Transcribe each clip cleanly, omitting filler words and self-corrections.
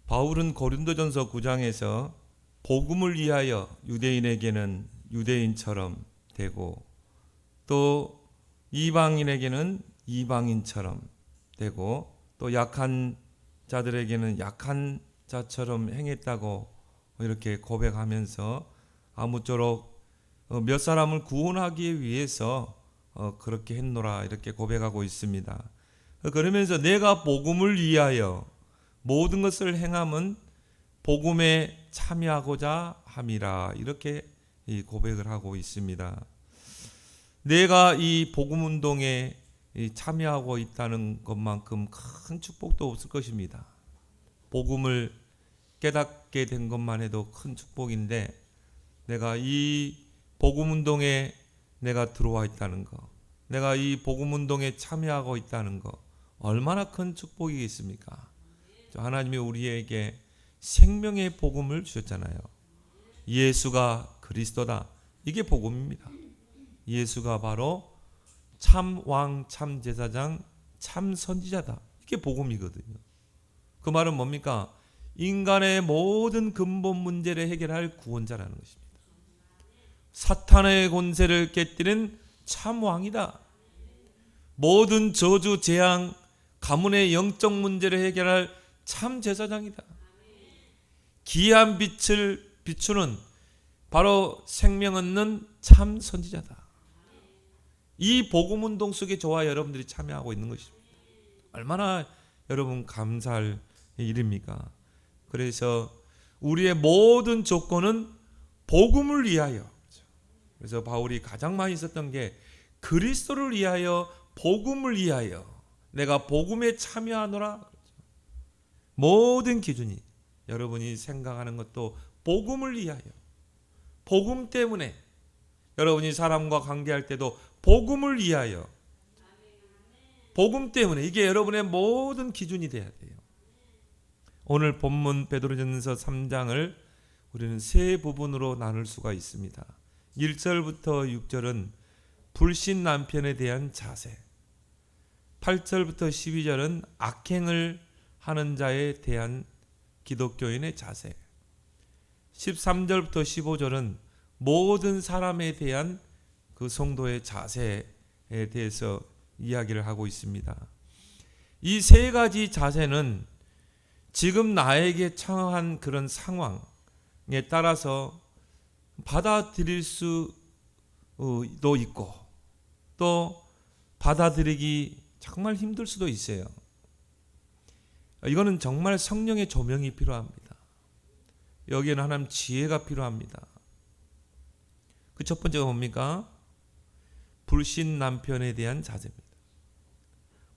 바울은 고린도전서 9장에서 복음을 위하여 유대인에게는 유대인처럼 되고 또 이방인에게는 이방인처럼 되고 또 약한 자들에게는 약한 자처럼 행했다고 이렇게 고백하면서 아무쪼록 몇 사람을 구원하기 위해서 그렇게 했노라 이렇게 고백하고 있습니다. 그러면서 내가 복음을 위하여 모든 것을 행함은 복음에 참여하고자 함이라 이렇게 고백을 하고 있습니다. 내가 이 복음 운동에 참여하고 있다는 것만큼 큰 축복도 없을 것입니다. 복음을 깨닫게 된 것만 해도 큰 축복인데 내가 이 복음 운동에 내가 들어와 있다는 것, 내가 이 복음 운동에 참여하고 있다는 것 얼마나 큰 축복이겠습니까? 하나님이 우리에게 생명의 복음을 주셨잖아요. 예수가 그리스도다. 이게 복음입니다. 예수가 바로 참 왕, 참 제사장, 참 선지자다. 이게 복음이거든요. 그 말은 뭡니까? 인간의 모든 근본 문제를 해결할 구원자라는 것입니다. 사탄의 권세를 깨뜨린 참 왕이다. 모든 저주, 재앙, 가문의 영적 문제를 해결할 참 제사장이다. 기이한 빛을 비추는 바로 생명 얻는 참 선지자다. 이 복음 운동 속에 저와 여러분들이 참여하고 있는 것입니다. 얼마나 여러분 감사할 일입니까? 그래서 우리의 모든 조건은 복음을 위하여. 그래서 바울이 가장 많이 썼던 게 그리스도를 위하여, 복음을 위하여 내가 복음에 참여하노라. 모든 기준이 여러분이 생각하는 것도 복음을 위하여, 복음 때문에 여러분이 사람과 관계할 때도 복음을 위하여, 복음 때문에 이게 여러분의 모든 기준이 돼야 돼요. 오늘 본문 베드로전서 3장을 우리는 세 부분으로 나눌 수가 있습니다. 1절부터 6절은 불신 남편에 대한 자세, 8절부터 12절은 악행을 하는 자에 대한 기독교인의 자세, 13절부터 15절은 모든 사람에 대한 그 성도의 자세에 대해서 이야기를 하고 있습니다. 이 세 가지 자세는 지금 나에게 처한 그런 상황에 따라서 받아들일 수도 있고 또 받아들이기 정말 힘들 수도 있어요. 이거는 정말 성령의 조명이 필요합니다. 여기에는 하나님 지혜가 필요합니다. 그 첫 번째가 뭡니까? 불신 남편에 대한 자세입니다.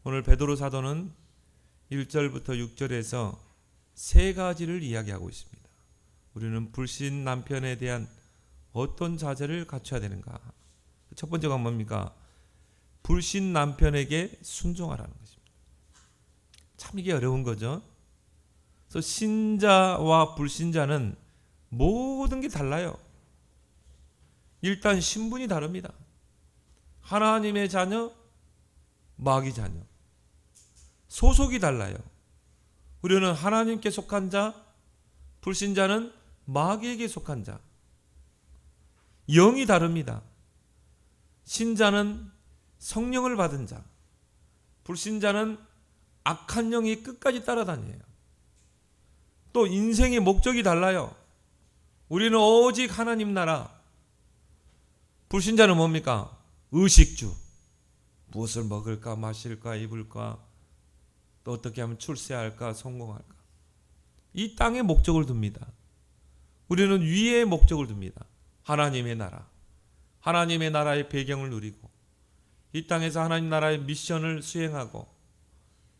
오늘 베드로 사도는 1절부터 6절에서 세 가지를 이야기하고 있습니다. 우리는 불신 남편에 대한 어떤 자세를 갖춰야 되는가? 첫 번째가 뭡니까? 불신 남편에게 순종하라는 것입니다. 참 이게 어려운 거죠. 그래서 신자와 불신자는 모든 게 달라요. 일단 신분이 다릅니다. 하나님의 자녀, 마귀 자녀. 소속이 달라요. 우리는 하나님께 속한 자, 불신자는 마귀에게 속한 자. 영이 다릅니다. 신자는 성령을 받은 자, 불신자는 악한 영이 끝까지 따라다녀요. 또 인생의 목적이 달라요. 우리는 오직 하나님 나라, 불신자는 뭡니까? 의식주. 무엇을 먹을까, 마실까, 입을까, 또 어떻게 하면 출세할까, 성공할까. 이 땅에 목적을 둡니다. 우리는 위에 목적을 둡니다. 하나님의 나라. 하나님의 나라의 배경을 누리고 이 땅에서 하나님 나라의 미션을 수행하고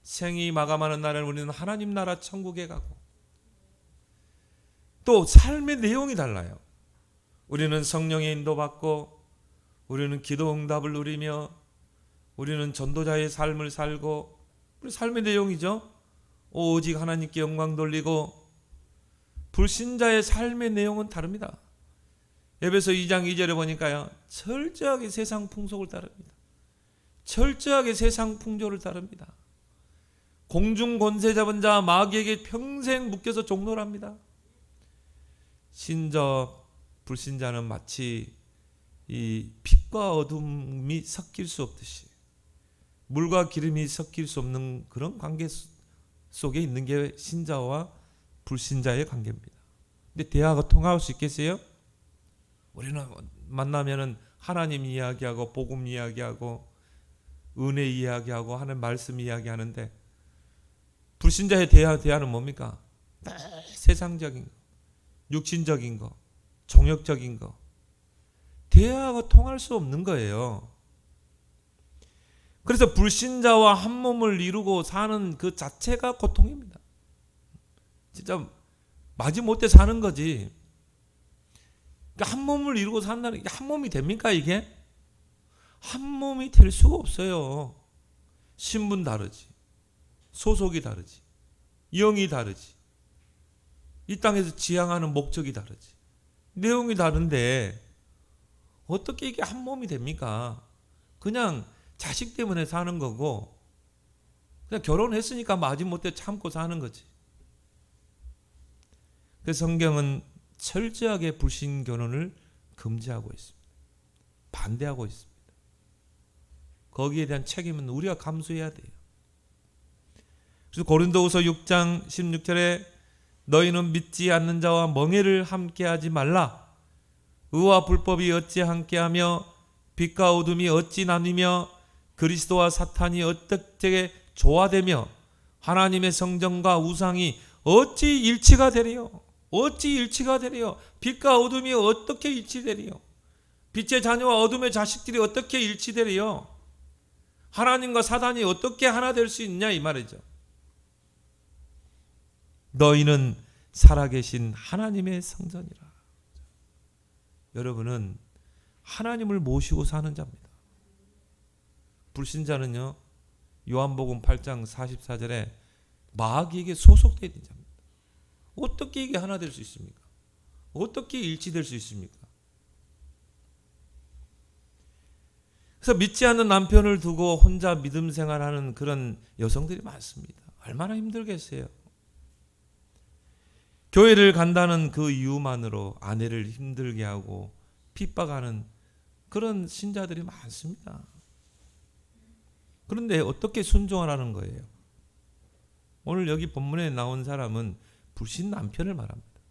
생이 마감하는 날에는 우리는 하나님 나라 천국에 가고 또 삶의 내용이 달라요. 우리는 성령의 인도받고 우리는 기도 응답을 누리며 우리는 전도자의 삶을 살고 우리 삶의 내용이죠. 오직 하나님께 영광 돌리고 불신자의 삶의 내용은 다릅니다. 에베소 2장 2절에 보니까요. 철저하게 세상 풍속을 따릅니다. 철저하게 세상 풍조를 따릅니다. 공중 권세 잡은 자 마귀에게 평생 묶여서 종노를 합니다. 신저 불신자는 마치 이 빛과 어둠이 섞일 수 없듯이, 물과 기름이 섞일 수 없는 그런 관계 속에 있는 게 신자와 불신자의 관계입니다. 근데 대화가 통할 수 있겠어요? 우리는 만나면은 하나님 이야기하고 복음 이야기하고 은혜 이야기하고 하는 말씀 이야기하는데, 불신자의 대화는 뭡니까? 세상적인 거, 육신적인 거, 정욕적인 거, 대화가 통할 수 없는 거예요. 그래서 불신자와 한 몸을 이루고 사는 그 자체가 고통입니다. 진짜 마지못해 사는 거지. 그러니까 한 몸을 이루고 산다는 게 한 몸이 됩니까 이게? 한 몸이 될 수가 없어요. 신분 다르지, 소속이 다르지, 영이 다르지, 이 땅에서 지향하는 목적이 다르지, 내용이 다른데 어떻게 이게 한 몸이 됩니까? 그냥 자식 때문에 사는 거고, 그냥 결혼했으니까 마지못해 참고 사는 거지. 그래서 성경은 철저하게 불신 결혼을 금지하고 있습니다. 반대하고 있습니다. 거기에 대한 책임은 우리가 감수해야 돼요. 그래서 고린도후서 6장 16절에 너희는 믿지 않는 자와 멍에를 함께하지 말라. 의와 불법이 어찌 함께하며 빛과 어둠이 어찌 나뉘며 그리스도와 사탄이 어떻게 조화되며 하나님의 성전과 우상이 어찌 일치가 되리요? 어찌 일치가 되리요? 빛과 어둠이 어떻게 일치되리요? 빛의 자녀와 어둠의 자식들이 어떻게 일치되리요? 하나님과 사단이 어떻게 하나 될 수 있냐 이 말이죠. 너희는 살아계신 하나님의 성전이라. 여러분은 하나님을 모시고 사는 자입니다. 불신자는요, 요한복음 8장 44절에 마귀에게 소속되어 있는 자입니다. 어떻게 이게 하나 될 수 있습니까? 어떻게 일치될 수 있습니까? 그래서 믿지 않는 남편을 두고 혼자 믿음 생활하는 그런 여성들이 많습니다. 얼마나 힘들겠어요. 교회를 간다는 그 이유만으로 아내를 힘들게 하고 핍박하는 그런 신자들이 많습니다. 그런데 어떻게 순종하라는 거예요? 오늘 여기 본문에 나온 사람은 불신 남편을 말합니다.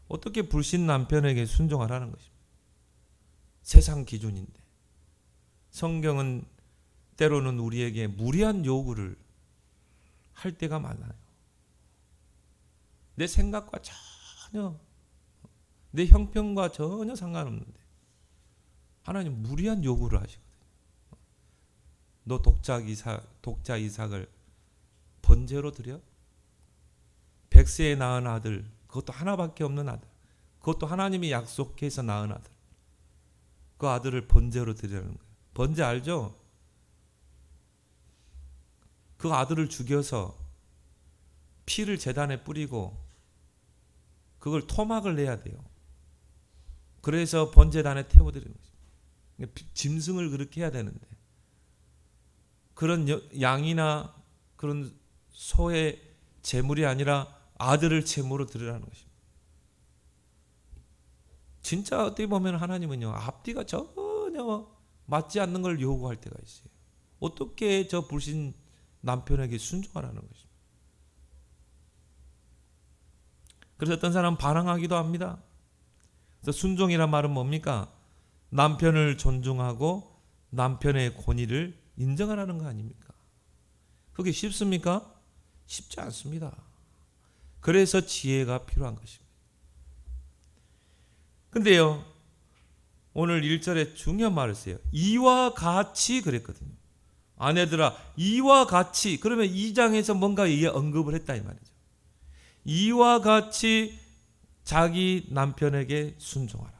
어떻게 불신 남편에게 순종하라는 것입니다. 세상 기준인데. 성경은 때로는 우리에게 무리한 요구를 할 때가 많아요. 내 생각과 전혀, 내 형편과 전혀 상관없는데 하나님 무리한 요구를 하시거든요. 너 독자 이삭을 번제로 드려? 100세에 낳은 아들, 그것도 하나밖에 없는 아들, 그것도 하나님이 약속해서 낳은 아들, 그 아들을 번제로 드리라는 거예요. 번제 알죠? 그 아들을 죽여서 피를 제단에 뿌리고 그걸 토막을 내야 돼요. 그래서 번제단에 태워드리는 거죠. 짐승을 그렇게 해야 되는데, 그런 양이나 그런 소의 제물이 아니라 아들을 제물로 드리라는 것입니다. 진짜 어떻게 보면 하나님은요, 앞뒤가 전혀 맞지 않는 걸 요구할 때가 있어요. 어떻게 저 불신 남편에게 순종하라는 것입니다. 그래서 어떤 사람은 반항하기도 합니다. 그래서 순종이란 말은 뭡니까? 남편을 존중하고 남편의 권위를 인정하라는 거 아닙니까? 그게 쉽습니까? 쉽지 않습니다. 그래서 지혜가 필요한 것입니다. 근데요, 오늘 1절에 중요한 말을 써요. 이와 같이 그랬거든요. 아내들아, 이와 같이. 그러면 2장에서 뭔가 이게 언급을 했다 이 말이죠. 이와 같이 자기 남편에게 순종하라.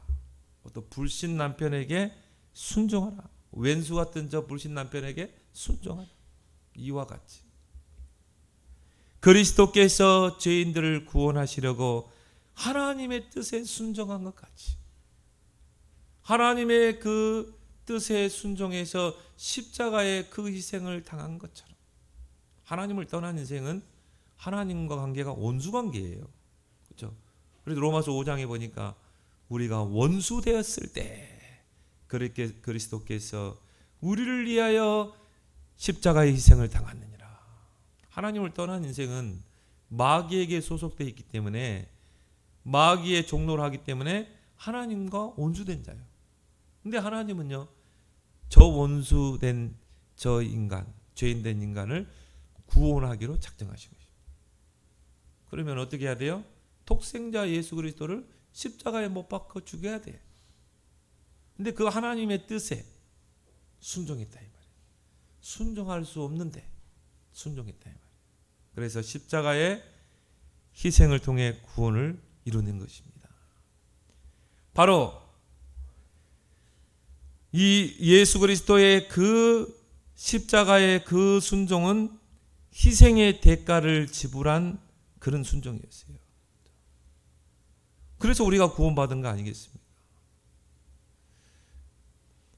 또 불신 남편에게 순종하라. 왼수 같은 저 불신 남편에게 순종하라. 이와 같이. 그리스도께서 죄인들을 구원하시려고 하나님의 뜻에 순종한 것 같이, 하나님의 그 뜻에 순종해서 십자가의 그 희생을 당한 것처럼 하나님을 떠난 인생은 하나님과 관계가 원수 관계예요. 그렇죠? 그래서 로마서 5장에 보니까 우리가 원수 되었을 때 그렇게 그리스도께서 우리를 위하여 십자가의 희생을 당하느니라. 하나님을 떠난 인생은 마귀에게 소속되어 있기 때문에, 마귀의 종로를 하기 때문에 하나님과 원수된 자예요. 근데 하나님은요, 저 원수된 저 인간, 죄인된 인간을 구원하기로 작정하신 것입니다. 그러면 어떻게 해야 돼요? 독생자 예수 그리스도를 십자가에 못 박아 죽여야 돼. 근데 그 하나님의 뜻에 순종했다 이 말이에요. 순종할 수 없는데 순종했다 이 말이에요. 그래서 십자가의 희생을 통해 구원을 이루는 것입니다. 바로 이 예수 그리스도의 그 십자가의 그 순종은 희생의 대가를 지불한 그런 순종이었어요. 그래서 우리가 구원받은 거 아니겠습니까?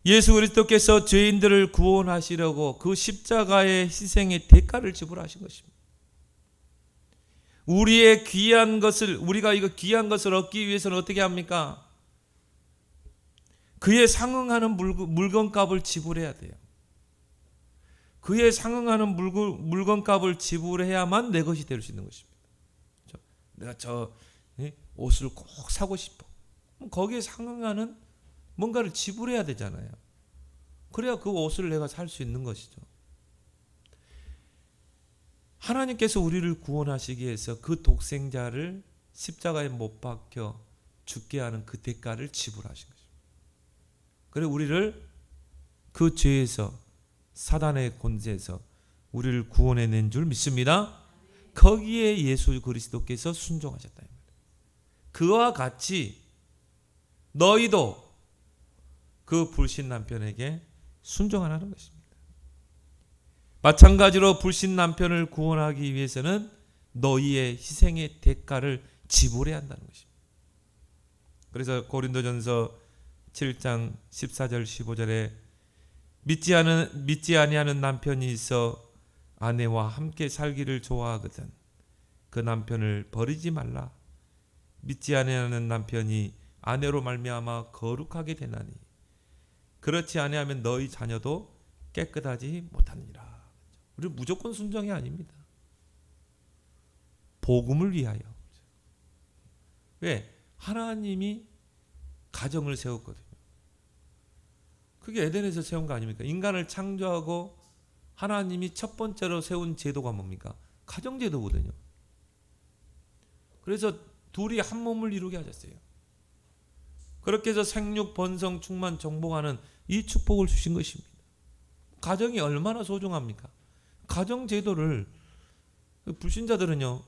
예수 그리스도께서 죄인들을 구원하시려고 그 십자가의 희생의 대가를 지불하신 것입니다. 우리의 귀한 것을, 우리가 이거 귀한 것을 얻기 위해서는 어떻게 합니까? 그에 상응하는 물건값을 지불해야 돼요. 그에 상응하는 물건값을 지불해야만 내 것이 될 수 있는 것입니다. 내가 저 옷을 꼭 사고 싶어. 거기에 상응하는 뭔가를 지불해야 되잖아요. 그래야 그 옷을 내가 살 수 있는 것이죠. 하나님께서 우리를 구원하시기 위해서 그 독생자를 십자가에 못 박혀 죽게 하는 그 대가를 지불하신 것입니다. 그래서 우리를 그 죄에서, 사단의 권세에서 우리를 구원해낸 줄 믿습니다. 거기에 예수 그리스도께서 순종하셨다. 그와 같이 너희도 그 불신 남편에게 순종하라는 것입니다. 마찬가지로 불신 남편을 구원하기 위해서는 너희의 희생의 대가를 지불해야 한다는 것입니다. 그래서 고린도전서 7장 14절 15절에 믿지 아니하는 남편이 있어 아내와 함께 살기를 좋아하거든 그 남편을 버리지 말라. 믿지 아니하는 남편이 아내로 말미암아 거룩하게 되나니 그렇지 아니하면 너희 자녀도 깨끗하지 못하느니라. 우리 무조건 순종이 아닙니다. 복음을 위하여. 왜? 하나님이 가정을 세웠거든요. 그게 에덴에서 세운 거 아닙니까? 인간을 창조하고 하나님이 첫 번째로 세운 제도가 뭡니까? 가정제도거든요. 그래서 둘이 한 몸을 이루게 하셨어요. 그렇게 해서 생육, 번성, 충만, 정복하는 이 축복을 주신 것입니다. 가정이 얼마나 소중합니까? 가정제도를 불신자들은요,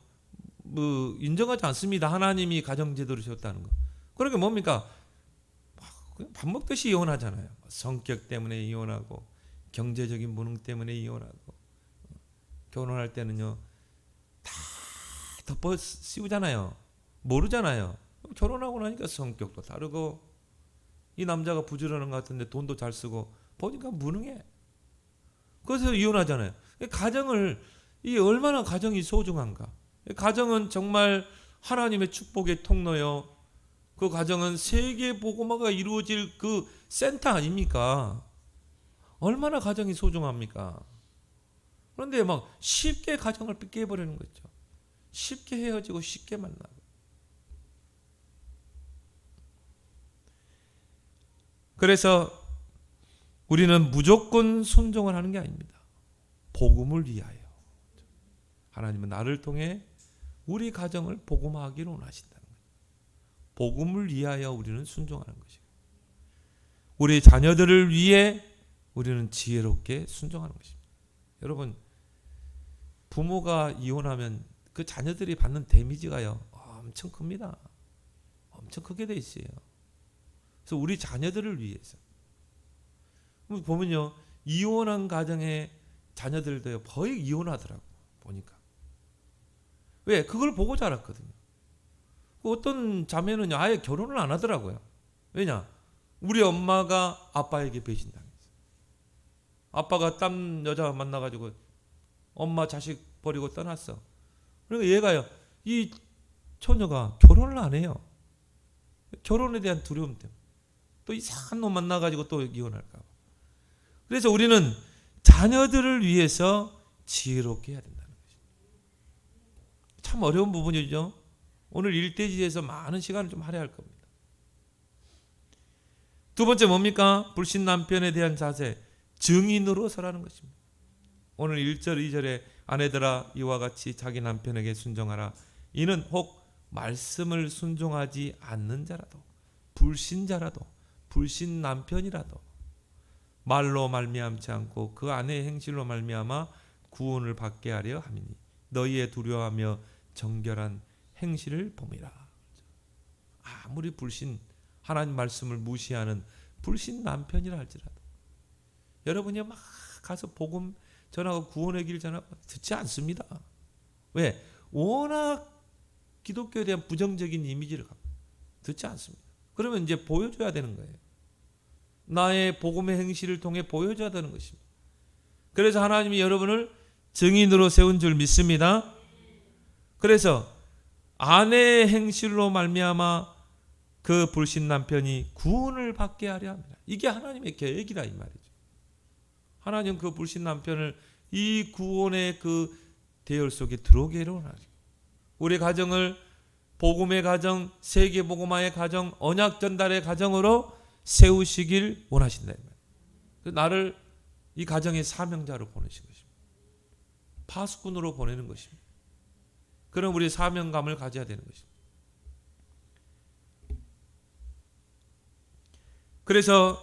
인정하지 않습니다. 하나님이 가정제도를 세웠다는 거. 그러니까 뭡니까? 그냥 밥 먹듯이 이혼하잖아요. 성격 때문에 이혼하고, 경제적인 무능 때문에 이혼하고, 결혼할 때는요, 다 덮어 씌우잖아요. 모르잖아요. 결혼하고 나니까 성격도 다르고, 이 남자가 부지런한 것 같은데 돈도 잘 쓰고, 보니까 무능해. 그래서 이혼하잖아요. 가정을, 이 얼마나 가정이 소중한가. 가정은 정말 하나님의 축복의 통로요. 그 가정은 세계 복음화가 이루어질 그 센터 아닙니까? 얼마나 가정이 소중합니까? 그런데 막 쉽게 가정을 깨버리는 거죠. 쉽게 헤어지고 쉽게 만나고. 그래서 우리는 무조건 순종을 하는 게 아닙니다. 복음을 위하여. 하나님은 나를 통해 우리 가정을 복음화하기를 원하신다는 거예요. 복음을 위하여 우리는 순종하는 것이에요. 우리 자녀들을 위해 우리는 지혜롭게 순종하는 것입니다. 여러분, 부모가 이혼하면 그 자녀들이 받는 데미지가요, 엄청 큽니다. 엄청 크게 돼 있어요. 그래서 우리 자녀들을 위해서. 보면요, 이혼한 가정의 자녀들도요, 거의 이혼하더라고, 보니까. 왜? 그걸 보고 자랐거든요. 어떤 자매는 아예 결혼을 안 하더라고요. 왜냐? 우리 엄마가 아빠에게 배신당했어. 아빠가 딴 여자 만나가지고 엄마 자식 버리고 떠났어. 그러니까 얘가요, 이 처녀가 결혼을 안 해요. 결혼에 대한 두려움 때문에. 또 이상한 놈 만나가지고 또 이혼할까 봐. 그래서 우리는 자녀들을 위해서 지혜롭게 해야 된다는 것이죠. 참 어려운 부분이죠. 오늘 일대지에서 많은 시간을 좀 할애할 겁니다. 두 번째 뭡니까? 불신 남편에 대한 자세, 증인으로 서라는 것입니다. 오늘 1절 2절에 아내들아 이와 같이 자기 남편에게 순종하라. 이는 혹 말씀을 순종하지 않는 자라도, 불신자라도, 불신 남편이라도 말로 말미암지 않고 그 아내의 행실로 말미암아 구원을 받게 하려 함이니 너희의 두려워하며 정결한 행실을 봄이라. 아무리 불신, 하나님 말씀을 무시하는 불신 남편이라 할지라도 여러분이 막 가서 복음 전하고 구원의 길 전하고 듣지 않습니다. 왜? 워낙 기독교에 대한 부정적인 이미지를 갖고 듣지 않습니다. 그러면 이제 보여줘야 되는 거예요. 나의 복음의 행실을 통해 보여줘야 되는 것입니다. 그래서 하나님이 여러분을 증인으로 세운 줄 믿습니다. 그래서 아내의 행실로 말미암아 그 불신 남편이 구원을 받게 하려 합니다. 이게 하나님의 계획이라 이 말이죠. 하나님 그 불신 남편을 이 구원의 그 대열 속에 들어오게 원하죠. 우리 가정을 복음의 가정, 세계 복음화의 가정, 언약 전달의 가정으로 세우시길 원하신다. 나를 이 가정의 사명자로 보내신 것입니다. 파수꾼으로 보내는 것입니다. 그럼 우리 사명감을 가져야 되는 것입니다. 그래서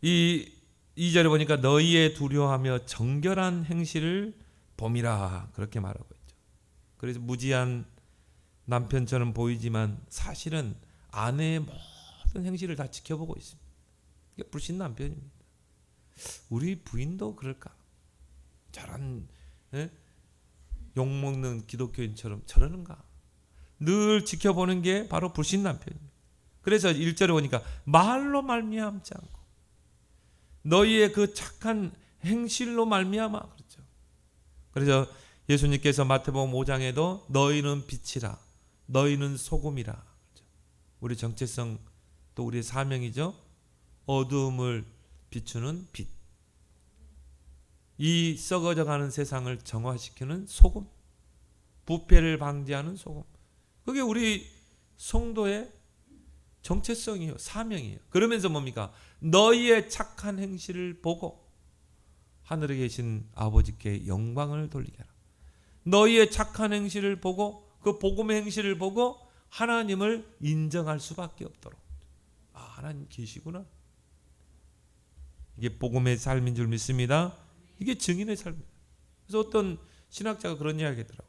이 2절에 보니까 너희의 두려워하며 정결한 행실을 봄이라 그렇게 말하고 있죠. 그래서 무지한 남편처럼 보이지만 사실은 아내의 모든 행실을 다 지켜보고 있습니다. 이게 불신 남편입니다. 우리 부인도 그럴까? 저런 욕먹는 기독교인처럼 저러는가? 늘 지켜보는 게 바로 불신 남편입니다. 그래서 1절에 보니까 말로 말미암지 않고 너희의 그 착한 행실로 말미암아 그렇죠. 그래서 예수님께서 마태복음 5장에도 너희는 빛이라 너희는 소금이라 그렇죠. 우리 정체성 또 우리의 사명이죠. 어두움을 비추는 빛. 이 썩어져가는 세상을 정화시키는 소금. 부패를 방지하는 소금. 그게 우리 성도의 정체성이에요. 사명이에요. 그러면서 뭡니까? 너희의 착한 행실을 보고 하늘에 계신 아버지께 영광을 돌리게 하라. 너희의 착한 행실을 보고 그 복음의 행실을 보고 하나님을 인정할 수밖에 없도록. 아, 하나님 계시구나. 이게 복음의 삶인 줄 믿습니다. 이게 증인의 삶입니다. 그래서 어떤 신학자가 그런 이야기 하더라고요.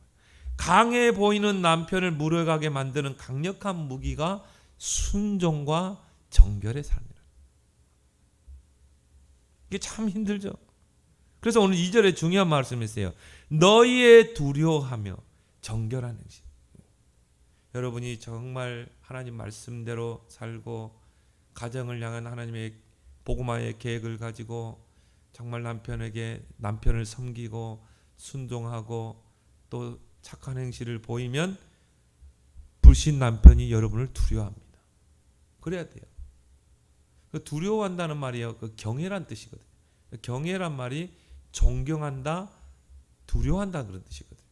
강해 보이는 남편을 무력하게 만드는 강력한 무기가 순종과 정결의 삶이라. 이게 참 힘들죠. 그래서 오늘 2절에 중요한 말씀이 있어요. 너희의 두려워하며 정결한 행실. 여러분이 정말 하나님 말씀대로 살고 가정을 향한 하나님의 복음화의 계획을 가지고 정말 남편을 섬기고 순종하고 또 착한 행실을 보이면 불신 남편이 여러분을 두려워합니다. 그래야 돼요. 그 두려워한다는 말이요, 그 경외란 뜻이거든요. 경외란 말이 존경한다, 두려워한다 그런 뜻이거든요.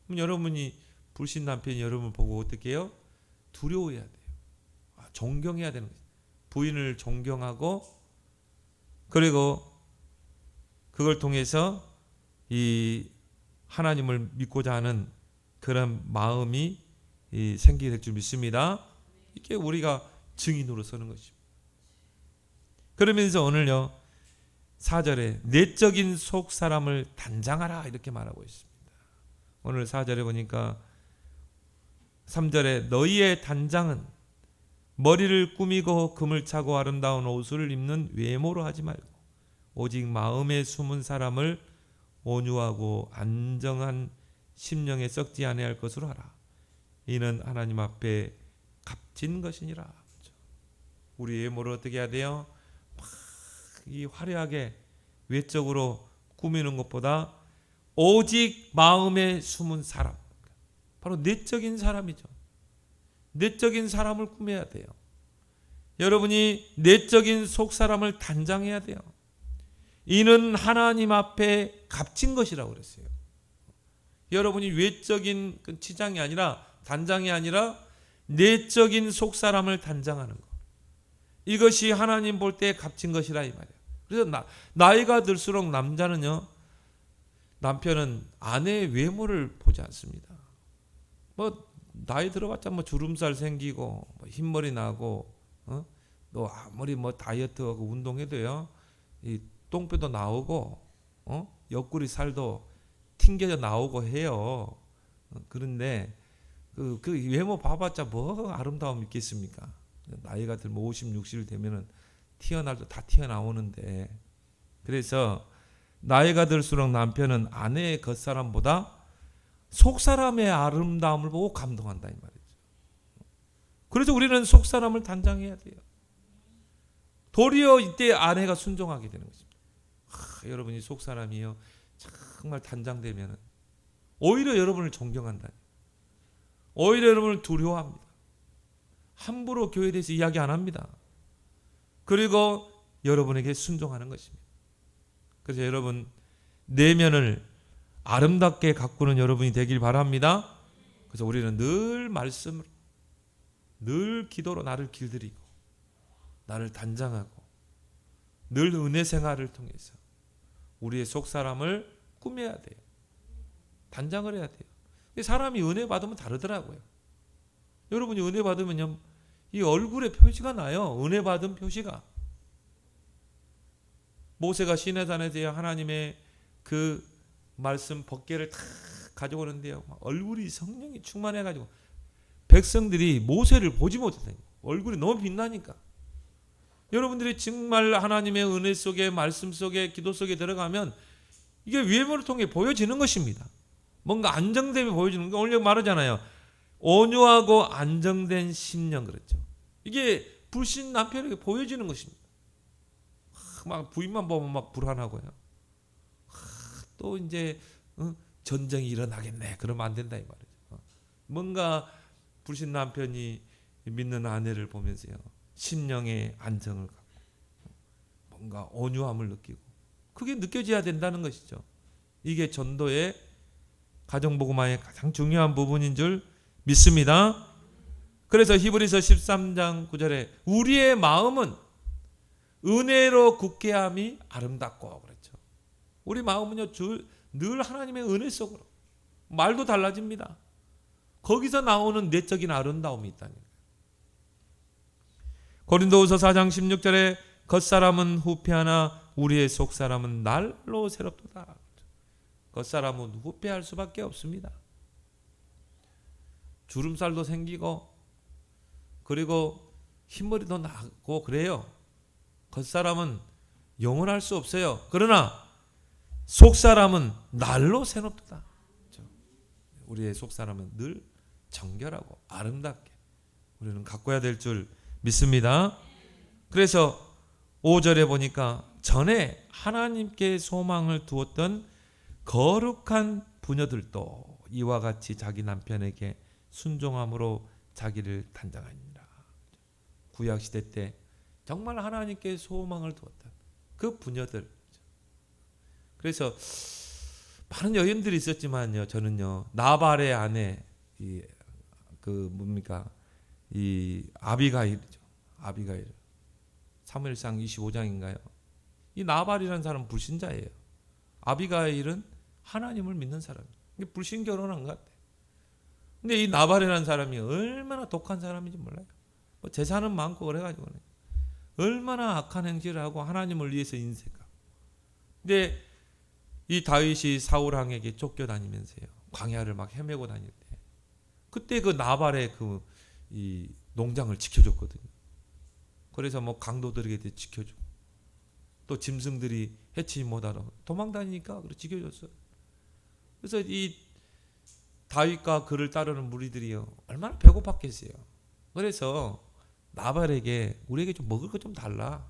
그럼 여러분이 불신 남편이 여러분을 보고 어떻게 해요? 두려워해야 돼요. 존경해야 되는 거죠. 부인을 존경하고 그리고 그걸 통해서 이 하나님을 믿고자 하는 그런 마음이 생기게 될 줄 믿습니다. 이게 우리가 증인으로 서는 것입니다. 그러면서 오늘요 4절에 내적인 속 사람을 단장하라 이렇게 말하고 있습니다. 오늘 4절에 보니까 3절에 너희의 단장은 머리를 꾸미고 금을 차고 아름다운 옷을 입는 외모로 하지 말고 오직 마음에 숨은 사람을 온유하고 안정한 심령에 썩지 아니할 것으로 하라. 이는 하나님 앞에 값진 것이니라. 우리 외모를 어떻게 해야 돼요? 막 이 화려하게 외적으로 꾸미는 것보다 오직 마음에 숨은 사람, 바로 내적인 사람이죠. 내적인 사람을 꾸며야 돼요. 여러분이 내적인 속사람을 단장해야 돼요. 이는 하나님 앞에 값진 것이라고 그랬어요. 여러분이 외적인 치장이 아니라, 단장이 아니라 내적인 속사람을 단장하는 것, 이것이 하나님 볼 때 값진 것이라 이 말이에요. 그래서 나이가 들수록 남편은 아내의 외모를 보지 않습니다. 뭐 나이 들어봤자 뭐 주름살 생기고 뭐 흰머리 나고, 또 아무리 뭐 다이어트하고 운동해도요, 이 똥배도 나오고, 옆구리 살도 튕겨져 나오고 해요. 그런데 그 외모 봐봤자 뭐 아름다움 있겠습니까? 나이가 들면 50, 60이 되면은 튀어나도 다 튀어나오는데, 그래서 나이가 들수록 남편은 아내의 겉사람보다 속사람의 아름다움을 보고 감동한다 이 말이죠. 그래서 우리는 속사람을 단장해야 돼요. 도리어 이때 아내가 순종하게 되는 것입니다. 여러분이 속사람이요, 정말 단장되면 오히려 여러분을 존경한다. 오히려 여러분을 두려워합니다. 함부로 교회에 대해서 이야기 안 합니다. 그리고 여러분에게 순종하는 것입니다. 그래서 여러분 내면을 아름답게 가꾸는 여러분이 되길 바랍니다. 그래서 우리는 늘 말씀으로, 늘 기도로 나를 길들이고 나를 단장하고 늘 은혜 생활을 통해서 우리의 속사람을 꾸며야 돼요. 단장을 해야 돼요. 사람이 은혜 받으면 다르더라고요. 여러분이 은혜 받으면요, 이 얼굴에 표시가 나요. 은혜 받은 표시가. 모세가 시내산에서 하나님의 그 말씀 법궤를 다 가져오는데요, 얼굴이 성령이 충만해가지고 백성들이 모세를 보지 못했어요. 얼굴이 너무 빛나니까. 여러분들이 정말 하나님의 은혜 속에, 말씀 속에, 기도 속에 들어가면 이게 외모를 통해 보여지는 것입니다. 뭔가 안정됨이 보여지는 거. 오늘 말하잖아요. 온유하고 안정된 심령, 그렇죠. 이게 불신 남편에게 보여지는 것입니다. 막 부인만 보면 막 불안하고요. 또 이제 전쟁이 일어나겠네. 그러면 안 된다 이 말이죠. 뭔가 불신 남편이 믿는 아내를 보면서요, 심령의 안정을 갖고 뭔가 온유함을 느끼고, 그게 느껴져야 된다는 것이죠. 이게 전도의 가정복음화의 가장 중요한 부분인 줄 믿습니다. 그래서 히브리서 13장 9절에 우리의 마음은 은혜로 굳게 함이 아름답고, 그렇죠. 우리 마음은요, 늘 하나님의 은혜 속으로, 말도 달라집니다. 거기서 나오는 내적인 아름다움이 있다는 거예요. 고린도후서 4장 16절에 겉사람은 후패하나 우리의 속사람은 날로 새롭도다. 겉사람은 후패할 수밖에 없습니다. 주름살도 생기고 그리고 흰머리도 나고 그래요. 겉사람은 영원할 수 없어요. 그러나 속사람은 날로 새롭도다. 우리의 속사람은 늘 정결하고 아름답게 우리는 가꿔야 될 줄 믿습니다. 그래서 5절에 보니까 전에 하나님께 소망을 두었던 거룩한 부녀들도 이와 같이 자기 남편에게 순종함으로 자기를 단장하니라. 구약시대 때 정말 하나님께 소망을 두었던 그 부녀들. 그래서 많은 여인들이 있었지만요, 저는요, 나발의 아내, 이 아비가일이죠. 아비가일. 사무엘상 25장인가요? 이 나발이라는 사람은 불신자예요. 아비가일은 하나님을 믿는 사람이에요. 불신 결혼한 것 같아요. 근데 이 나발이라는 사람이 얼마나 독한 사람인지 몰라요. 뭐 재산은 많고 그래가지고 얼마나 악한 행실을 하고 하나님을 위해서 인색하고. 근데 이 다윗이 사울왕에게 쫓겨다니면서요, 광야를 막 헤매고 다닐 때 그때 그 나발의 이 농장을 지켜줬거든요. 그래서 뭐 강도들에게 지켜주고 또 짐승들이 해치지 못하도록 도망다니니까 그래 지켜줬어요. 그래서 이 다윗과 그를 따르는 무리들이요, 얼마나 배고팠겠어요. 그래서 나발에게 우리에게 좀 먹을 거 좀 달라.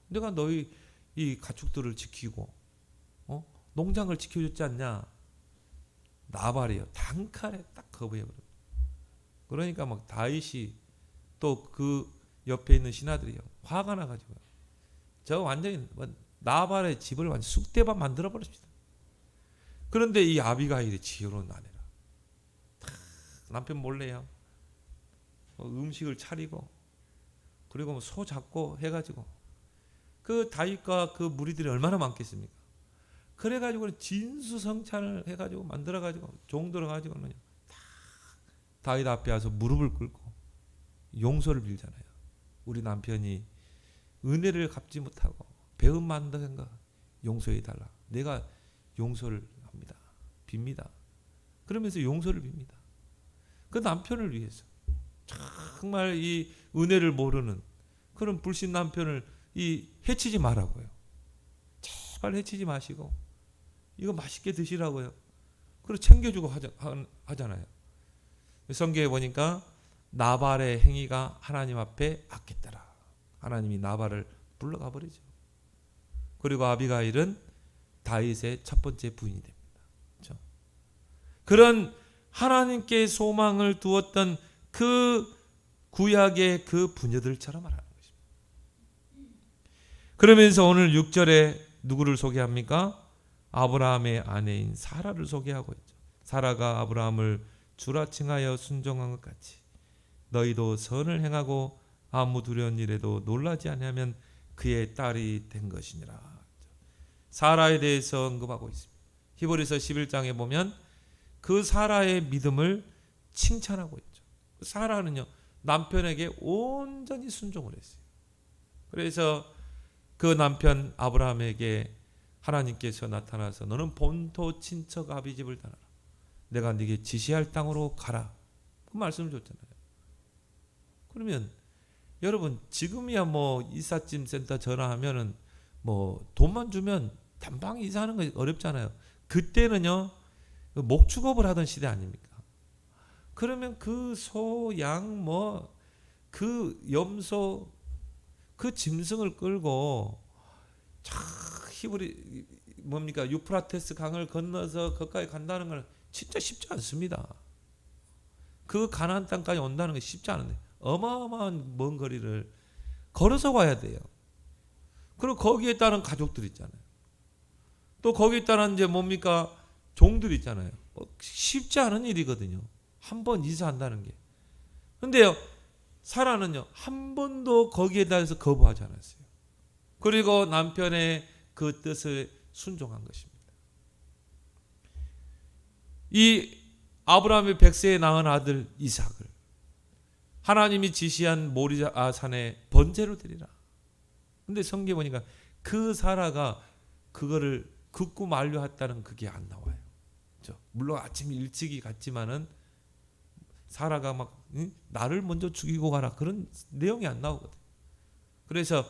내가 너희 이 가축들을 지키고 농장을 지켜줬지 않냐? 나발이요. 단칼에 딱 거부해버려. 그러니까 막 다윗이 또 그 옆에 있는 신하들이요. 화가 나가지고 저 완전히 나발의 집을 완전 쑥대밭 만들어 버렸습니다. 그런데 이 아비가일이 지혜로운 아내라. 남편 몰래요. 음식을 차리고 그리고 소 잡고 해가지고 그 다윗과 그 무리들이 얼마나 많겠습니까? 그래가지고 진수성찬을 해가지고 만들어가지고 종들어가지고는 다윗 앞에 와서 무릎을 꿇고 용서를 빌잖아요. 우리 남편이 은혜를 갚지 못하고 배은 만든가 용서해달라. 내가 용서를 합니다. 빕니다. 그러면서 용서를 빕니다. 그 남편을 위해서 정말 이 은혜를 모르는 그런 불신 남편을 해치지 말라고요. 제발 해치지 마시고 이거 맛있게 드시라고요. 그리고 챙겨주고 하잖아요. 성경에 보니까 나발의 행위가 하나님 앞에 악했더라. 하나님이 나발을 불러가 버리죠. 그리고 아비가일은 다윗의 첫 번째 부인이 됩니다. 그렇죠? 그런 하나님께 소망을 두었던 그 구약의 그 부녀들처럼 말하는 것입니다. 그러면서 오늘 6절에 누구를 소개합니까? 아브라함의 아내인 사라를 소개하고 있죠. 사라가 아브라함을 주라 칭하여 순종한 것 같이 너희도 선을 행하고 아무 두려운 일에도 놀라지 아니하면 그의 딸이 된 것이니라. 사라에 대해서 언급하고 있습니다. 히브리서 11장에 보면 그 사라의 믿음을 칭찬하고 있죠. 사라는요 남편에게 온전히 순종을 했어요. 그래서 그 남편 아브라함에게 하나님께서 나타나서 너는 본토 친척 아비 집을 떠나라. 내가 네게 지시할 땅으로 가라. 그 말씀을 줬잖아요. 그러면 여러분 지금이야 뭐 이삿짐 센터 전화하면은 뭐 돈만 주면 단방 이사하는 거 어렵잖아요. 그때는요 목축업을 하던 시대 아닙니까? 그러면 그 소, 양, 뭐 그 염소, 그 짐승을 끌고 히브리 뭡니까 유프라테스 강을 건너서 거기까지 간다는 건 진짜 쉽지 않습니다. 그 가나안 땅까지 온다는 게 쉽지 않은데 어마어마한 먼 거리를 걸어서 가야 돼요. 그리고 거기에 따른 가족들 있잖아요. 또 거기에 따른 이제 뭡니까 종들 있잖아요. 쉽지 않은 일이거든요. 한 번 이사한다는 게. 근데요 사라는요 한 번도 거기에 대해서 거부하지 않았어요. 그리고 남편의 그 뜻을 순종한 것입니다. 이 아브라함의 백세에 낳은 아들 이삭을 하나님이 지시한 모리아 산에 번제로 드리라. 근데 성경에 보니까 그 사라가 그거를 긋고 만류했다는 그게 안 나와요. 그렇죠? 물론 아침 일찍이 갔지만은 사라가 막 나를 먼저 죽이고 가라 그런 내용이 안 나오거든. 그래서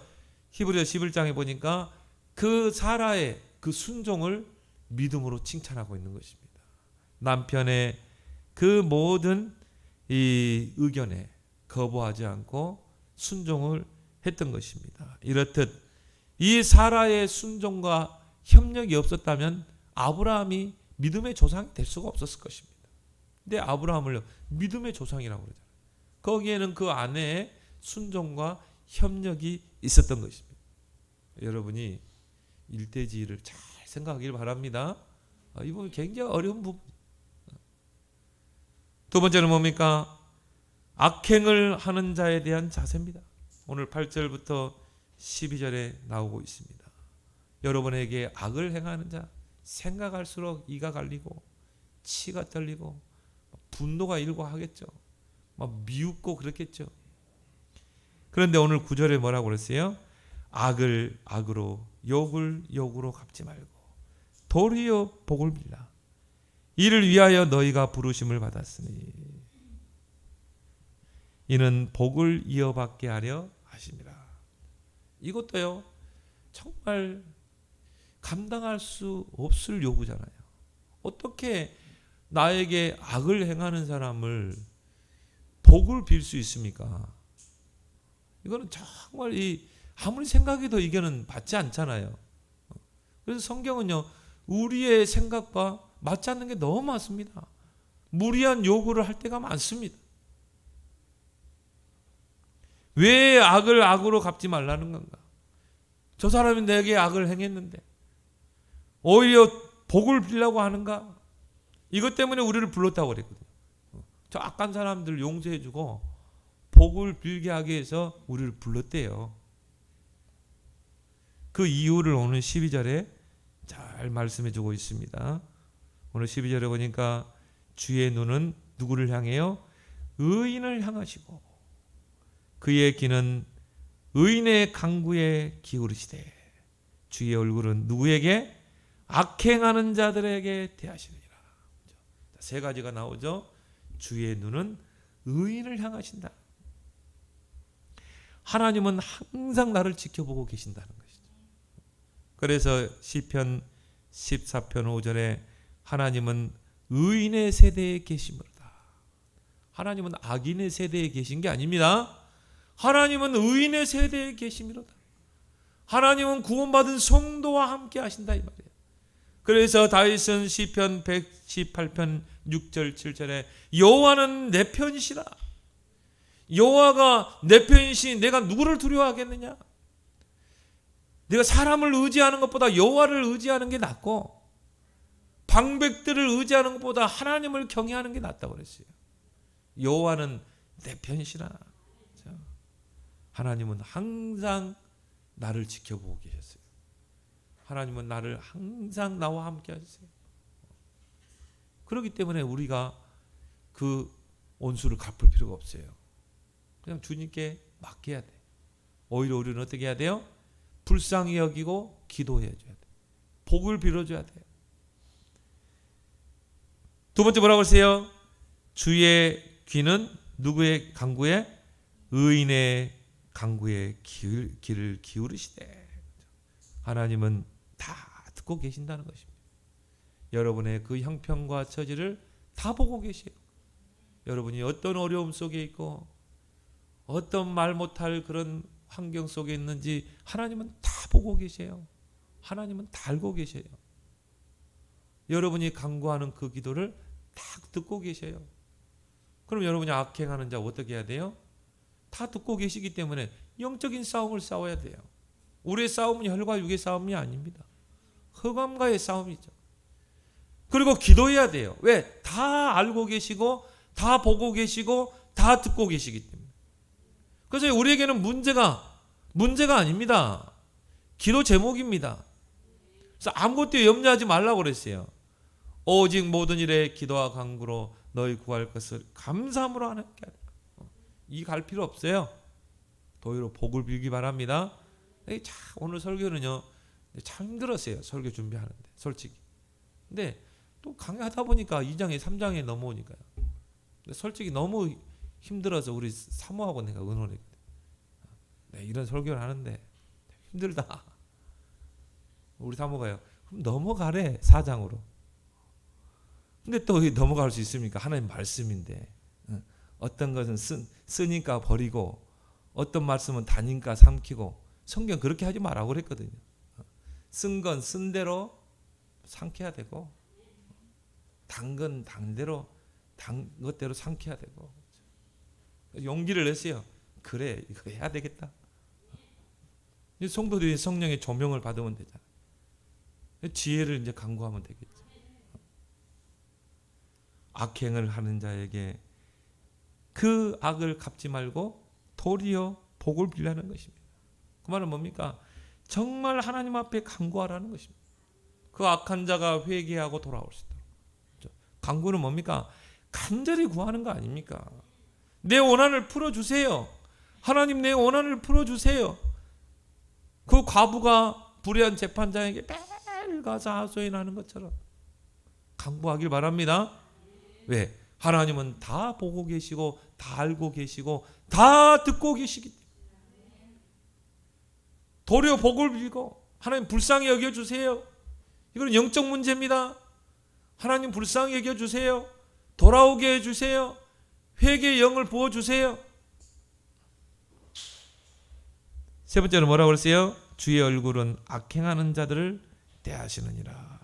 히브리서 11장에 보니까 그 사라의 그 순종을 믿음으로 칭찬하고 있는 것입니다. 남편의 그 모든 이 의견에 거부하지 않고 순종을 했던 것입니다. 이렇듯 이 사라의 순종과 협력이 없었다면 아브라함이 믿음의 조상이 될 수가 없었을 것입니다. 근데 아브라함을 믿음의 조상이라고 그러잖아요. 거기에는 그 아내의 순종과 협력이 있었던 것입니다. 여러분이 일대지를 잘 생각하길 바랍니다. 이 부분 굉장히 어려운 부분. 두 번째는 뭡니까? 악행을 하는 자에 대한 자세입니다. 오늘 8절부터 12절에 나오고 있습니다. 여러분에게 악을 행하는 자, 생각할수록 이가 갈리고 치가 떨리고 분노가 일고 하겠죠. 막 미웃고 그렇겠죠. 그런데 오늘 9절에 뭐라고 그랬어요? 악을 악으로 욕을 욕으로 갚지 말고 도리어 복을 빌라. 이를 위하여 너희가 부르심을 받았으니 이는 복을 이어받게 하려 하심이라. 이것도요 정말 감당할 수 없을 요구잖아요. 어떻게 나에게 악을 행하는 사람을 복을 빌 수 있습니까? 이거는 정말 아무리 생각해도 이거는 받지 않잖아요. 그래서 성경은요 우리의 생각과 맞지 않는 게 너무 많습니다. 무리한 요구를 할 때가 많습니다. 왜 악을 악으로 갚지 말라는 건가? 저 사람이 내게 악을 행했는데 오히려 복을 빌려고 하는가? 이것 때문에 우리를 불렀다고 그랬거든요. 저 악한 사람들 용서해주고 복을 빌게 하기 위해서 우리를 불렀대요. 그 이유를 오늘 12절에 잘 말씀해주고 있습니다. 오늘 12절에 보니까 주의 눈은 누구를 향해요? 의인을 향하시고 그의 귀는 의인의 간구에 기울이시되 주의 얼굴은 누구에게? 악행하는 자들에게 대하시느니라. 세 가지가 나오죠. 주의 눈은 의인을 향하신다. 하나님은 항상 나를 지켜보고 계신다는 것이죠. 그래서 시편 14편 5절에 하나님은 의인의 세대에 계심으로다. 하나님은 악인의 세대에 계신 게 아닙니다. 하나님은 의인의 세대에 계심이로다. 하나님은 구원받은 성도와 함께 하신다 이 말이에요. 그래서 다윗은 시편 118편 6절 7절에 여호와는 내 편이시라. 여호와가 내 편이시니 내가 누구를 두려워하겠느냐? 내가 사람을 의지하는 것보다 여호와를 의지하는 게 낫고 방백들을 의지하는 것보다 하나님을 경외하는 게 낫다고 그랬어요. 여호와는 내 편이시라. 하나님은 항상 나를 지켜보고 계셨어요. 하나님은 나를 항상 나와 함께 하셨어요. 그렇기 때문에 우리가 그 온수를 갚을 필요가 없어요. 그냥 주님께 맡겨야 돼. 오히려 우리는 어떻게 해야 돼요? 불쌍히 여기고 기도해 줘야 돼. 복을 빌어줘야 돼요. 두 번째 뭐라고 하세요? 주의 귀는 누구의 간구에? 의인의 간구에 귀를 기울이시되. 하나님은 다 듣고 계신다는 것입니다. 여러분의 그 형편과 처지를 다 보고 계세요. 여러분이 어떤 어려움 속에 있고 어떤 말 못할 그런 환경 속에 있는지 하나님은 다 보고 계세요. 하나님은 다 알고 계세요. 여러분이 간구하는 그 기도를 다 듣고 계세요. 그럼 여러분이 악행하는 자 어떻게 해야 돼요? 다 듣고 계시기 때문에 영적인 싸움을 싸워야 돼요. 우리의 싸움은 혈과 육의 싸움이 아닙니다. 흑암과의 싸움이죠. 그리고 기도해야 돼요. 왜? 다 알고 계시고 다 보고 계시고 다 듣고 계시기 때문에. 그래서 우리에게는 문제가 아닙니다. 기도 제목입니다. 그래서 아무것도 염려하지 말라고 그랬어요. 오직 모든 일에 기도와 간구로 너희 구할 것을 감사함으로 하나님께 하라. 이 갈 필요 없어요. 도리어 복을 빌기 바랍니다. 오늘 설교는요 참 힘들었어요. 설교 준비하는데 솔직히. 근데 또 강의하다 보니까 2장에 3장에 넘어오니까요. 근데 솔직히 너무 힘들어서 우리 사모하고 내가 의논했거든요. 이런 설교를 하는데 힘들다. 우리 사모가요. 그럼 넘어가래 4장으로. 근데 또 넘어갈 수 있습니까? 하나님 말씀인데 어떤 것은 쓰니까 버리고 어떤 말씀은 다니까 삼키고 성경 그렇게 하지 말라고 그랬거든요. 쓴 건 쓴 대로 삼켜야 되고 단 건 단대로 단 것대로 삼켜야 되고 용기를 냈어요. 그래 이거 해야 되겠다. 성도들이 성령의 조명을 받으면 되잖아. 지혜를 이제 간구하면 되겠죠. 악행을 하는 자에게 그 악을 갚지 말고 도리어 복을 빌라는 것입니다. 그 말은 뭡니까? 정말 하나님 앞에 간구하라는 것입니다. 그 악한 자가 회개하고 돌아올 수 있도록. 간구는 뭡니까? 간절히 구하는 거 아닙니까? 내 원한을 풀어주세요. 하나님 내 원한을 풀어주세요. 그 과부가 불의한 재판장에게 매일 가서 하소연하는 것처럼 간구하길 바랍니다. 왜? 하나님은 다 보고 계시고 다 알고 계시고 다 듣고 계시기 때문에 도리어 복을 빌고 하나님 불쌍히 여겨주세요. 이건 영적 문제입니다. 하나님 불쌍히 여겨주세요. 돌아오게 해주세요. 회개의 영을 부어주세요. 세 번째는 뭐라고 그랬어요? 주의 얼굴은 악행하는 자들을 대하시느니라.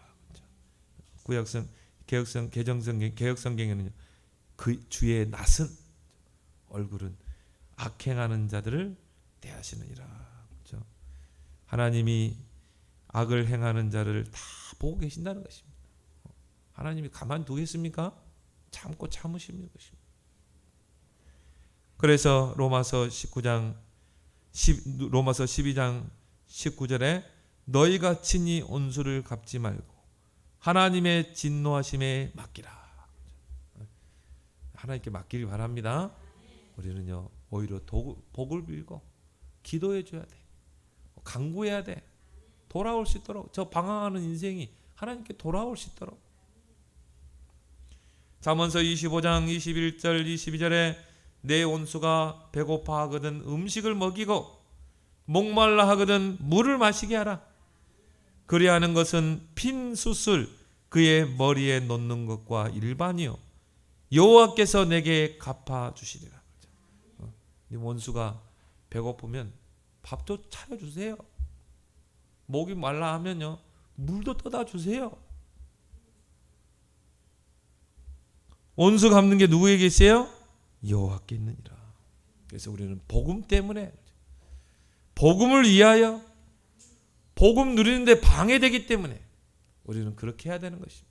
구약성 개혁성경에는요, 그 주의 낯은 얼굴은 악행하는 자들을 대하시느니라. 그렇죠? 하나님이 악을 행하는 자를 다 보고 계신다는 것입니다. 하나님이 가만두겠습니까? 참고 참으시는 것입니다. 그래서 로마서 12장 19절에 너희가 친히 온수를 갚지 말고 하나님의 진노하심에 맡기라. 하나님께 맡기길 바랍니다. 우리는요, 오히려 복을 빌고 기도해 줘야 돼. 간구해야 돼. 돌아올 수 있도록, 저 방황하는 인생이 하나님께 돌아올 수 있도록. 잠언서 25장 21절 22절에 내 온수가 배고파 하거든 음식을 먹이고 목말라 하거든 물을 마시게 하라. 그리하는 것은 핀 숯을 그의 머리에 놓는 것과 일반이요 여호와께서 내게 갚아 주시리라. 네 원수가 배고프면 밥도 차려주세요. 목이 말라 하면요, 물도 떠다 주세요. 원수 갚는 게 누구에게 있어요? 여호와께 있느니라. 그래서 우리는 복음 때문에, 복음을 위하여, 복음 누리는데 방해되기 때문에 우리는 그렇게 해야 되는 것입니다.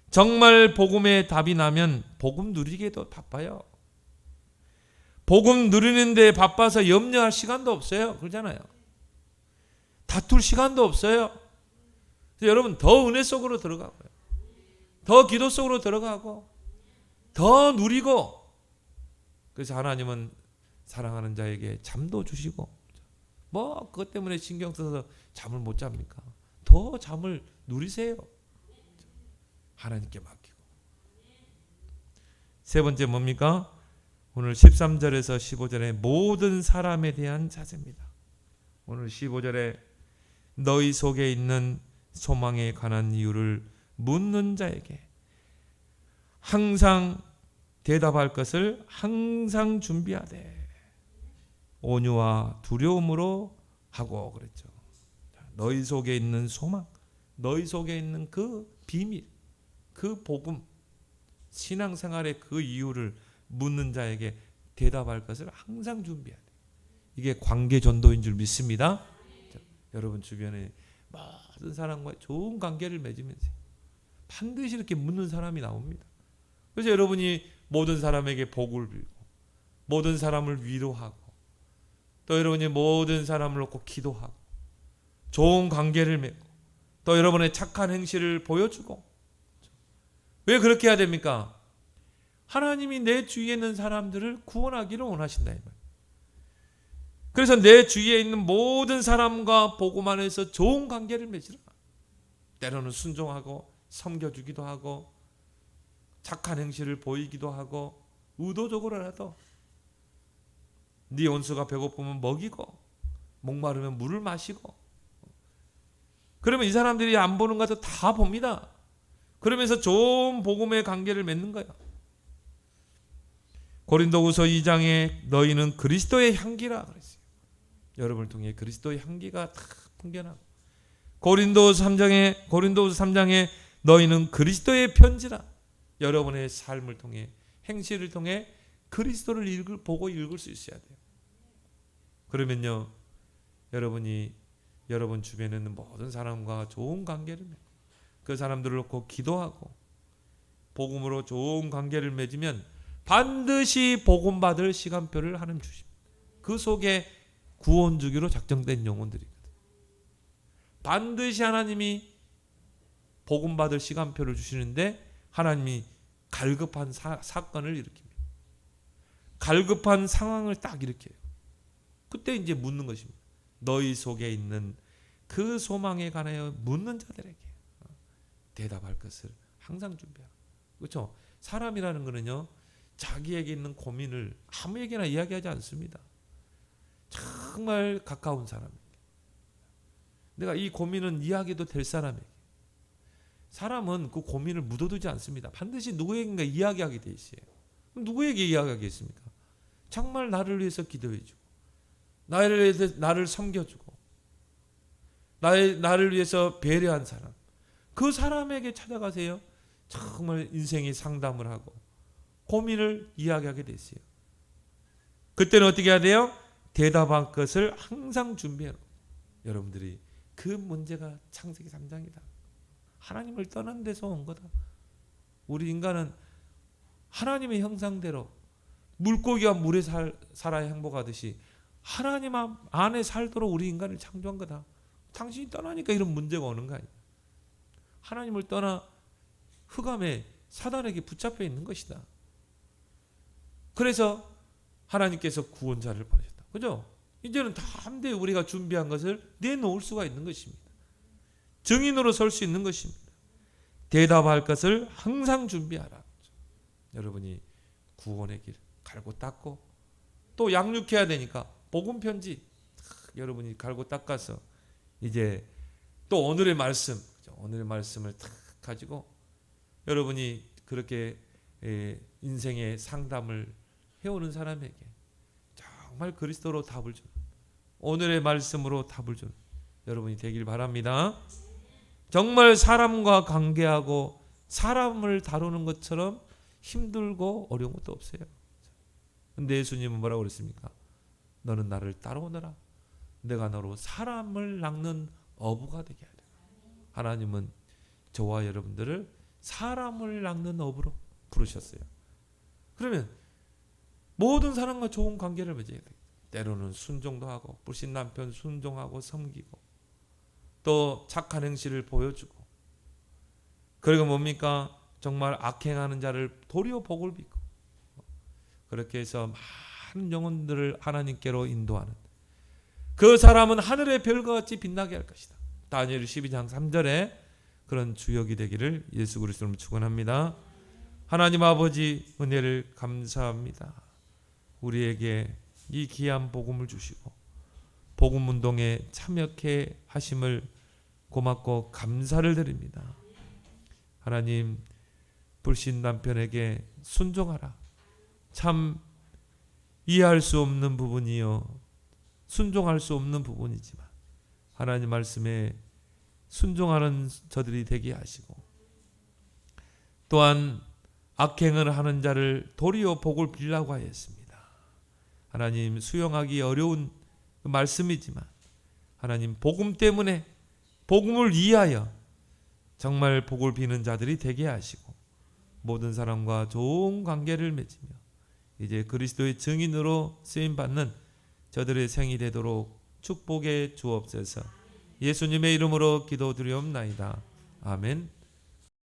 정말 복음의 답이 나면 복음 누리기도 바빠요. 복음 누리는데 바빠서 염려할 시간도 없어요. 그러잖아요. 다툴 시간도 없어요. 그래서 여러분 더 은혜 속으로 들어가고요, 더 기도 속으로 들어가고 더 누리고, 그래서 하나님은 사랑하는 자에게 잠도 주시고, 뭐 그것 때문에 신경 써서 잠을 못 잡니까? 더 잠을 누리세요. 하나님께 맡기고. 세 번째 뭡니까? 오늘 13절에서 15절에 모든 사람에 대한 자세입니다. 오늘 15절에 너희 속에 있는 소망에 관한 이유를 묻는 자에게 항상 대답할 것을 항상 준비하되 온유와 두려움으로 하고 그랬죠. 너희 속에 있는 소망, 너희 속에 있는 그 비밀, 그 복음, 신앙생활의 그 이유를 묻는 자에게 대답할 것을 항상 준비해야 돼. 이게 관계 전도인 줄 믿습니다. 자, 여러분 주변에 모든 사람과 좋은 관계를 맺으면서 반드시 이렇게 묻는 사람이 나옵니다. 그래서 여러분이 모든 사람에게 복을 빌고 모든 사람을 위로하고 또 여러분이 모든 사람을 놓고 기도하고 좋은 관계를 맺고 또 여러분의 착한 행실을 보여주고. 왜 그렇게 해야 됩니까? 하나님이 내 주위에 있는 사람들을 구원하기를 원하신다 이 말. 그래서 내 주위에 있는 모든 사람과 복음 안에서 좋은 관계를 맺으라. 때로는 순종하고 섬겨주기도 하고 착한 행실을 보이기도 하고 의도적으로라도 네 온수가 배고프면 먹이고 목마르면 물을 마시고. 그러면 이 사람들이 안 보는 것도 다 봅니다. 그러면서 좋은 복음의 관계를 맺는 거예요. 고린도후서 2장에 너희는 그리스도의 향기라 그랬어요. 여러분을 통해 그리스도의 향기가 다 풍겨나고, 고린도후서 3장에 너희는 그리스도의 편지라. 여러분의 삶을 통해 행실을 통해 그리스도를 보고 읽을 수 있어야 돼요. 그러면요, 여러분이 여러분 주변에 있는 모든 사람과 좋은 관계를 맺고 그 사람들을 놓고 기도하고 복음으로 좋은 관계를 맺으면 반드시 복음 받을 시간표를 하나님 주십니다. 그 속에 구원 주기로 작정된 영혼들이거든. 반드시 하나님이 복음 받을 시간표를 주시는데 하나님이 갈급한 사건을 일으킵니다. 갈급한 상황을 딱 일으켜요. 그때 이제 묻는 것입니다. 너희 속에 있는 그 소망에 관하여 묻는 자들에게 대답할 것을 항상 준비하라. 그렇죠? 사람이라는 것은요, 자기에게 있는 고민을 아무에게나 이야기하지 않습니다. 정말 가까운 사람에게, 내가 이 고민은 이야기도 될 사람에게. 사람은 그 고민을 묻어두지 않습니다. 반드시 누구에게인가 이야기하게 돼 있어요. 그럼 누구에게 이야기하겠습니까? 정말 나를 위해서 기도해주고 나를 위해서 나를 섬겨주고 나를 위해서 배려한 사람, 그 사람에게 찾아가세요. 정말 인생의 상담을 하고 고민을 이야기하게 됐어요. 그때는 어떻게 해야 돼요? 대답할 것을 항상 준비해요. 여러분들이 그 문제가 창세기 3장이다. 하나님을 떠난 데서 온 거다. 우리 인간은 하나님의 형상대로 물고기가 물에 살아야 행복하듯이 하나님 안에 살도록 우리 인간을 창조한 거다. 당신이 떠나니까 이런 문제가 오는 거 아니야. 하나님을 떠나 흑암에 사단에게 붙잡혀 있는 것이다. 그래서 하나님께서 구원자를 보내셨다. 그죠? 이제는 다 함대 우리가 준비한 것을 내놓을 수가 있는 것입니다. 증인으로 설 수 있는 것입니다. 대답할 것을 항상 준비하라. 여러분이 구원의 길 갈고 닦고 또 양육해야 되니까 복음 편지 여러분이 갈고 닦아서 이제 또 오늘의 말씀을 탁 가지고 여러분이 그렇게 인생의 상담을 해오는 사람에게 정말 그리스도로 답을 주는 오늘의 말씀으로 답을 주는 여러분이 되길 바랍니다. 정말 사람과 관계하고 사람을 다루는 것처럼 힘들고 어려운 것도 없어요. 근데 예수님은 뭐라고 그랬습니까? 너는 나를 따라오너라. 내가 너로 사람을 낚는 어부가 되게 하리라. 하나님은 저와 여러분들을 사람을 낚는 어부로 부르셨어요. 그러면 모든 사람과 좋은 관계를 맺어야 돼요. 때로는 순종도 하고 불신 남편 순종하고 섬기고 또 착한 행실을 보여주고 그리고 뭡니까? 정말 악행하는 자를 도리어 복을 빚고 그렇게 해서 많은 영혼들을 하나님께로 인도하는 그 사람은 하늘의 별과 같이 빛나게 할 것이다. 다니엘 12장 3절에 그런 주역이 되기를 예수 그리스도로 축원합니다. 하나님 아버지 은혜를 감사합니다. 우리에게 이 귀한 복음을 주시고 복음 운동에 참여케 하심을 고맙고 감사를 드립니다. 하나님 불신 남편에게 순종하라. 참 이해할 수 없는 부분이요 순종할 수 없는 부분이지만 하나님 말씀에 순종하는 저들이 되게 하시고 또한 악행을 하는 자를 도리어 복을 빌라고 하였습니다. 하나님 수용하기 어려운 말씀이지만 하나님 복음 때문에 복음을 이해하여 정말 복을 비는 자들이 되게 하시고 모든 사람과 좋은 관계를 맺으며 이제 그리스도의 증인으로 쓰임받는 저들의 생이 되도록 축복해 주옵소서. 예수님의 이름으로 기도드리옵나이다. 아멘.